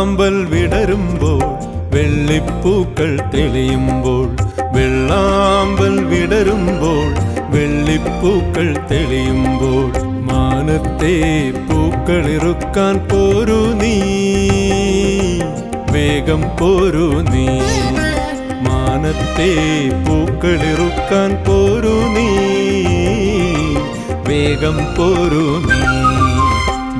വെള്ളാമ്പൽ വിടരുമ്പോൾ വെള്ളിപ്പൂക്കൾ തെളിയുമ്പോൾ വെള്ളാമ്പൽ വിടരുമ്പോൾ വെള്ളിപ്പൂക്കൾ തെളിയുമ്പോൾ മാനത്തെ പൂക്കളിറുക്കാൻ പോരൂ നീ, വേഗം പോരൂ നീ. മാനത്തെ പൂക്കളിറുക്കാൻ പോരൂ നീ, വേഗം പോരൂ നീ.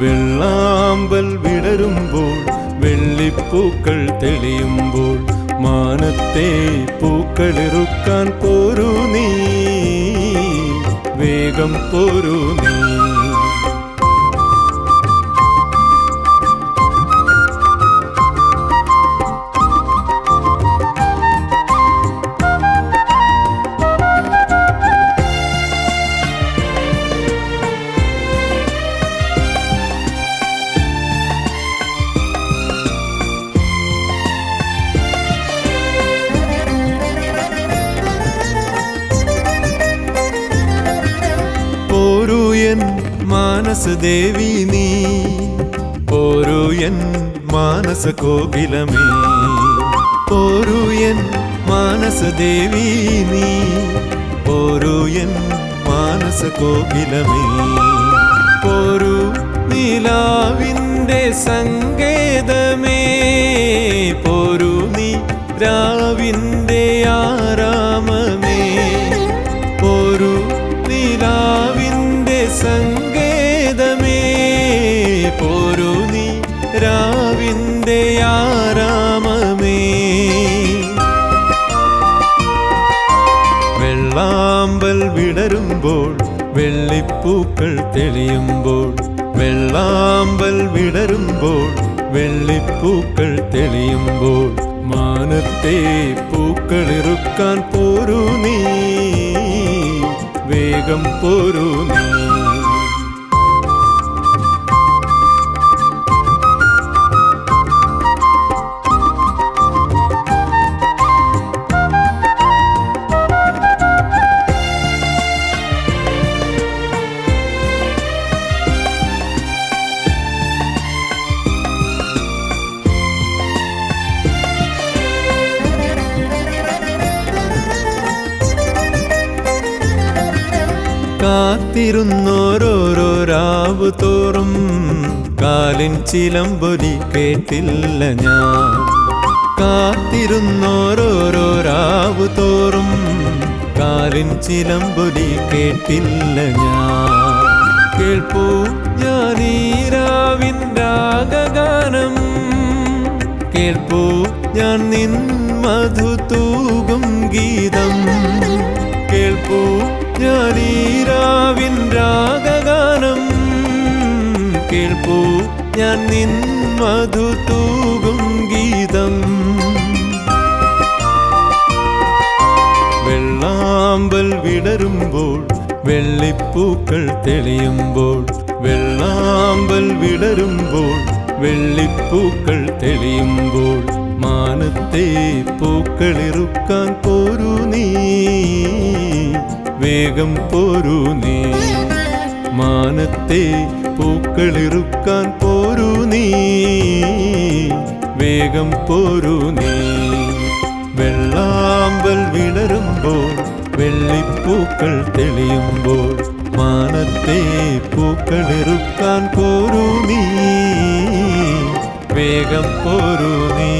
വെള്ളാമ്പൽ വിടരുമ്പോൾ വെള്ളിപ്പൂക്കൾ തെളിയുമ്പോൾ മാനത്തെ പൂക്കളിറുക്കാൻ പോരൂ നീ, വേഗം പോരൂ നീ. പോരൂ എൻ മാനസദേവി നീ, പോരൂ എൻ മാനസ കോകിലമേ. പോരൂ എൻ മാനസദേവി നീ, പോരൂ എൻ മാനസ കോകിലമേ. പോരൂ നിലാവിൻ്റെ സങ്കേതമേ, പോരൂ നീ രാവിൻ്റെ ആരാമമേ. പോരൂ നിലാവിൻ്റെ സങ്കേതമേ, പോരൂ നീ രാവിൻ്റെ ആരാമമേ. വെള്ളാമ്പൽ വിടരുമ്പോൾ വെള്ളിപ്പൂക്കൾ തെളിയുമ്പോൾ വെള്ളാമ്പൽ വിടരുമ്പോൾ വെള്ളിപ്പൂക്കൾ തെളിയുമ്പോൾ മാനത്തെ പൂക്കളിറുക്കാൻ പോരൂ നീ, വേഗം പോരൂ നീ. കാത്തിരുന്നോരോരോ രാവു തോറും കാലിൻ ചിലമ്പൊലി കേട്ടില്ല ഞാൻ. കാത്തിരുന്നോരോരോ രാവു തോറും കാലിൻ ചിലമ്പൊലി കേട്ടില്ല ഞാൻ. കേൾപ്പൂ ഞാനീ രാവിൻ രാഗഗാനം, കേൾപ്പൂ ഞാൻ നിൻ മധു തൂകും ഗീതം. കേൾപ്പൂ ഞാനീ രാവിൻ രാഗഗാനം, കേൾപ്പൂ ഞാൻ നിൻ മധു തൂകും ഗീതം. വെള്ളാമ്പൽ വിടരുമ്പോൾ വെള്ളിപ്പൂക്കൾ തെളിയുമ്പോൾ വെള്ളാമ്പൽ വിടരുമ്പോൾ വെള്ളിപ്പൂക്കൾ തെളിയുമ്പോൾ മാനത്തെ പൂക്കളിറുക്കാൻ പോരൂ നീ, വേഗം പോരൂ നീ. മാനത്തെ പൂക്കളിറുക്കാൻ പോരൂ നീ, വേഗം പോരൂ നീ. വെള്ളാമ്പൽ വിടരുമ്പോൾ വെള്ളിപ്പൂക്കൾ തെളിയുമ്പോൾ മാനത്തെ പൂക്കളിറുക്കാൻ പോരൂ നീ, വേഗം പോരൂ നീ.